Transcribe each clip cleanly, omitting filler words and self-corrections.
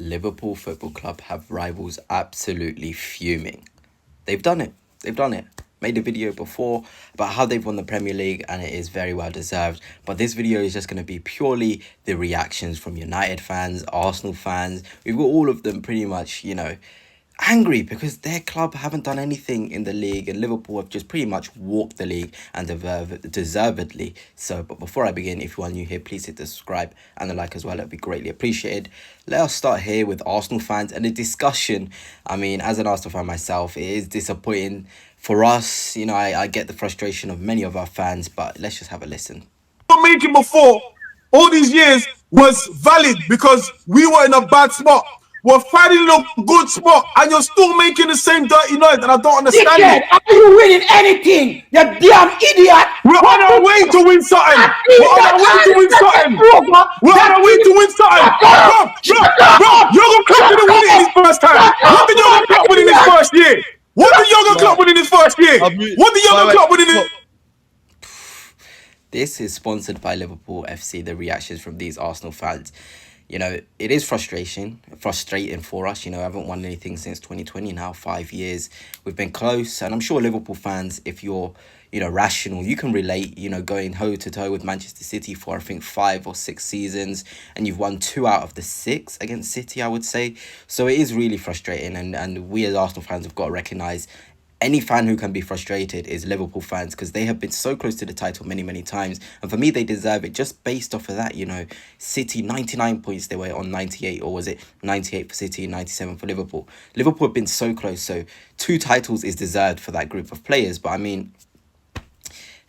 Liverpool Football Club have rivals absolutely fuming. They've done it. They've done it. Made a video before about how they've won the Premier League and it is very well deserved. But this video is just going to be purely the reactions from United fans, Arsenal fans. We've got all of them pretty much, angry because their club haven't done anything in the league and Liverpool have just pretty much walked the league and deservedly. So, but before I begin, if you are new here, please hit the subscribe and the like as well. It'd be greatly appreciated. Let us start here with Arsenal fans and the discussion. I mean, as an Arsenal fan myself, it is disappointing for us. I get the frustration of many of our fans, but let's just have a listen. Making before all these years was valid because we were in a bad spot. We're finding a good spot, and you're still making the same dirty noise, and I don't understand it. Are you winning anything? You damn idiot! We're on our way to win something. We're on our way to win something. We're on our way to win something. Bro, Jurgen Klopp didn't win it in his first time. What did Jurgen Klopp win in his first year? What did Jurgen Klopp win in his first year? What did Jurgen Klopp win in his... This is sponsored by Liverpool FC, the reactions from these Arsenal fans. It is frustrating for us. I haven't won anything since 2020 now, 5 years. We've been close, and I'm sure Liverpool fans, if you're, rational, you can relate, going toe-to-toe with Manchester City for, I think, 5 or 6 seasons, and you've won 2 out of the 6 against City, I would say. So it is really frustrating, and we as Arsenal fans have got to recognise any fan who can be frustrated is Liverpool fans because they have been so close to the title many, many times. And for me, they deserve it just based off of that, City, 99 points, they were on 98, or was it 98 for City, 97 for Liverpool? Liverpool have been so close, so 2 titles is deserved for that group of players. But I mean,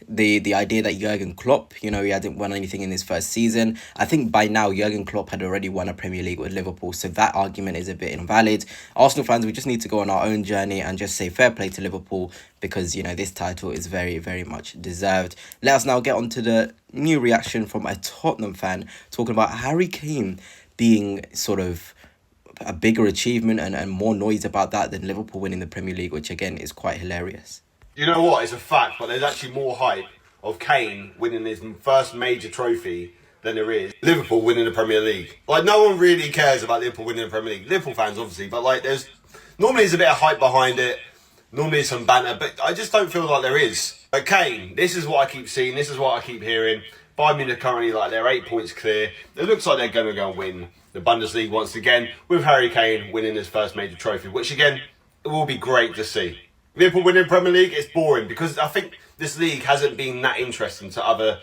the idea that Jurgen Klopp, he hadn't won anything in his first season. I think by now Jurgen Klopp had already won a Premier League with Liverpool, so that argument is a bit invalid. Arsenal fans, we just need to go on our own journey and just say fair play to Liverpool because, this title is very, very much deserved. Let us now get on to the new reaction from a Tottenham fan talking about Harry Kane being sort of a bigger achievement and more noise about that than Liverpool winning the Premier League, which again is quite hilarious. You know what? It's a fact, but there's actually more hype of Kane winning his first major trophy than there is Liverpool winning the Premier League. Like, no one really cares about Liverpool winning the Premier League. Liverpool fans, obviously, but there's normally a bit of hype behind it. Normally there's some banter, but I just don't feel like there is. But Kane, this is what I keep seeing. This is what I keep hearing. Bayern Munich currently, they're 8 points clear. It looks like they're going to go and win the Bundesliga once again with Harry Kane winning his first major trophy, which again, it will be great to see. Liverpool winning Premier League, it's boring because I think this league hasn't been that interesting to other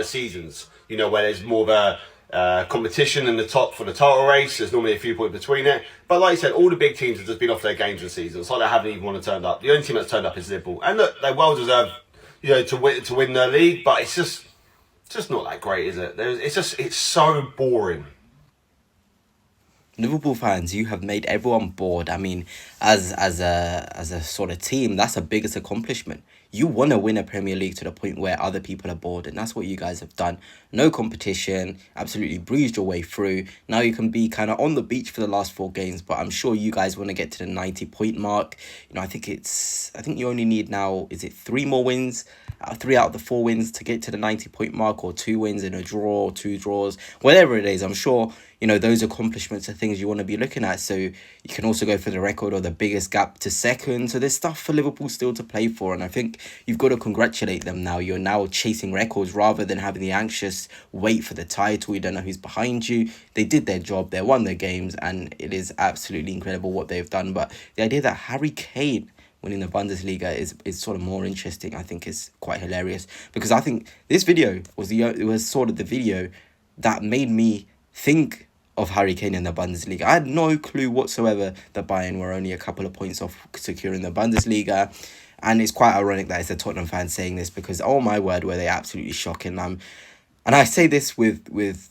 seasons. Where there's more of a competition in the top for the title race. There's normally a few points between it. But like I said, all the big teams have just been off their games this season. It's like they haven't even want to turn up. The only team that's turned up is Liverpool, and look, they well deserve to win the league. But it's just not that great, is it? It's so boring. Liverpool fans, you have made everyone bored. I mean, as a sort of team, that's the biggest accomplishment. You want to win a Premier League to the point where other people are bored, and that's what you guys have done. No competition, absolutely breezed your way through. Now you can be kind of on the beach for the last 4 games, but I'm sure you guys want to get to the 90-point mark. I think you only need now, is it 3 more wins? 3 out of the 4 wins to get to the 90-point mark, or 2 wins and a draw, 2 draws, whatever it is. I'm sure those accomplishments are things you want to be looking at. So you can also go for the record or the biggest gap to second. So there's stuff for Liverpool still to play for. And I think you've got to congratulate them now. You're now chasing records rather than having the anxious wait for the title. You don't know who's behind you. They did their job. They won their games. And it is absolutely incredible what they've done. But the idea that Harry Kane winning the Bundesliga is sort of more interesting, I think is quite hilarious. Because I think this video was sort of the video that made me think of Harry Kane in the Bundesliga. I had no clue whatsoever that Bayern were only a couple of points off securing the Bundesliga. And it's quite ironic that it's the Tottenham fans saying this because, oh my word, were they absolutely shocking. And I say this with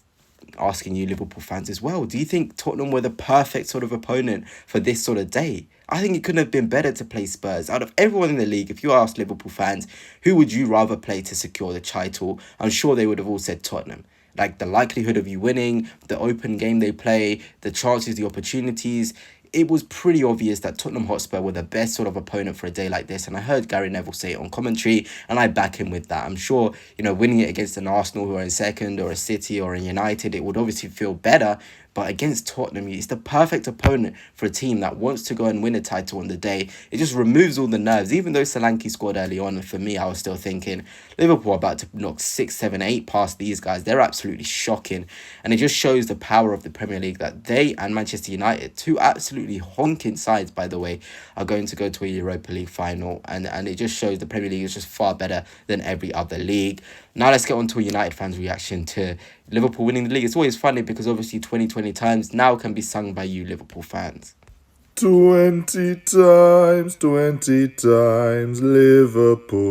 asking you Liverpool fans as well. Do you think Tottenham were the perfect sort of opponent for this sort of day? I think it couldn't have been better to play Spurs. Out of everyone in the league, if you ask Liverpool fans, who would you rather play to secure the title? I'm sure they would have all said Tottenham. Like the likelihood of you winning, the open game they play, the chances, the opportunities. It was pretty obvious that Tottenham Hotspur were the best sort of opponent for a day like this. And I heard Gary Neville say it on commentary, and I back him with that. I'm sure, winning it against an Arsenal who are in second, or a City or a United, it would obviously feel better. But against Tottenham, it's the perfect opponent for a team that wants to go and win a title on the day. It just removes all the nerves. Even though Solanke scored early on, for me, I was still thinking Liverpool are about to knock 6, 7, 8 past these guys. They're absolutely shocking. And it just shows the power of the Premier League that they and Manchester United, two absolutely honking sides, by the way, are going to go to a Europa League final. And it just shows the Premier League is just far better than every other league. Now let's get on to a United fans' reaction to Liverpool winning the league. It's always funny because obviously 20 times now can be sung by you Liverpool fans. 20 times Liverpool.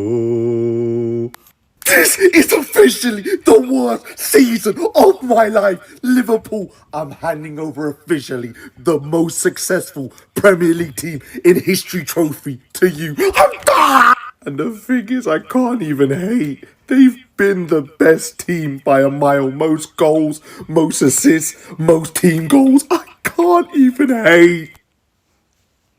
This is officially the worst season of my life. Liverpool, I'm handing over officially the most successful Premier League team in history trophy to you. I'm done! And the thing is, I can't even hate. They've been the best team by a mile. Most goals, most assists, most team goals. I can't even hate.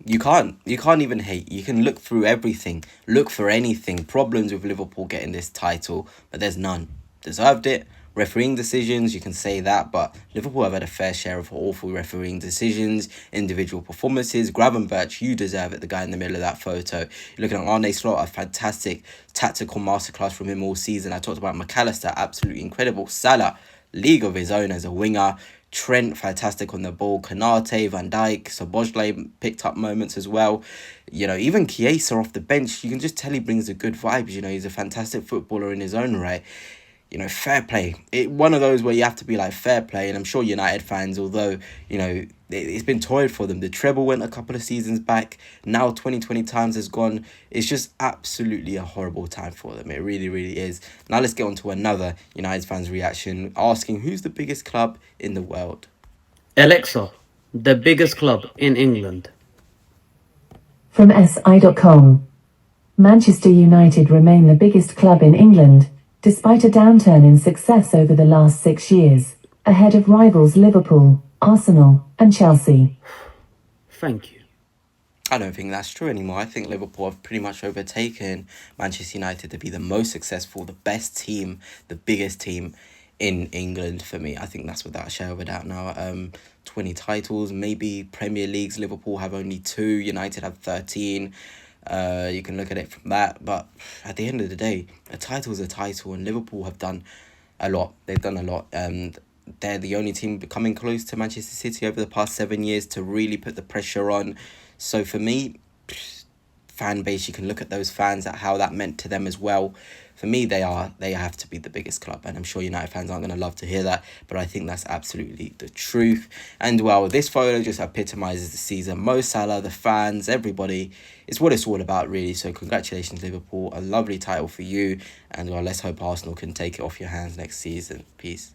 You can't even hate. You can look through everything, look for anything, problems with Liverpool getting this title, but there's none. Deserved it. Refereeing decisions, you can say that, but Liverpool have had a fair share of awful refereeing decisions, individual performances. Gravenberch, you deserve it, the guy in the middle of that photo. You're looking at Arne Slot, a fantastic tactical masterclass from him all season. I talked about McAllister, absolutely incredible. Salah, league of his own as a winger. Trent, fantastic on the ball. Konate, Van Dijk, Szoboszlai picked up moments as well. You know, even Chiesa off the bench, you can just tell he brings the good vibes. You know, he's a fantastic footballer in his own right. You know, fair play. One of those where you have to be like fair play. And I'm sure United fans, although, you know, it's been toiled for them. The treble went a couple of seasons back. Now 20 times has gone. It's just absolutely a horrible time for them. It really, really is. Now let's get on to another United fans reaction asking who's the biggest club in the world. Alexa, the biggest club in England. From SI.com. Manchester United remain the biggest club in England, despite a downturn in success over the last 6 years, ahead of rivals Liverpool, Arsenal, and Chelsea. Thank you. I don't think that's true anymore. I think Liverpool have pretty much overtaken Manchester United to be the most successful, the best team, the biggest team in England for me. I think that's without a shadow of a doubt now. 20 titles, maybe Premier Leagues. Liverpool have only 2, United have 13. You can look at it from that, but at the end of the day, a title is a title, and Liverpool have done a lot. They've done a lot. They're the only team coming close to Manchester City over the past 7 years to really put the pressure on. So for me, fan base, you can look at those fans at how that meant to them as well. For me, they have to be the biggest club, and I'm sure United fans aren't going to love to hear that, but I think that's absolutely the truth. And well, this photo just epitomizes the season. Mo Salah, the fans, everybody, it's what it's all about, really. So congratulations, Liverpool, a lovely title for you, and well, let's hope Arsenal can take it off your hands next season. Peace.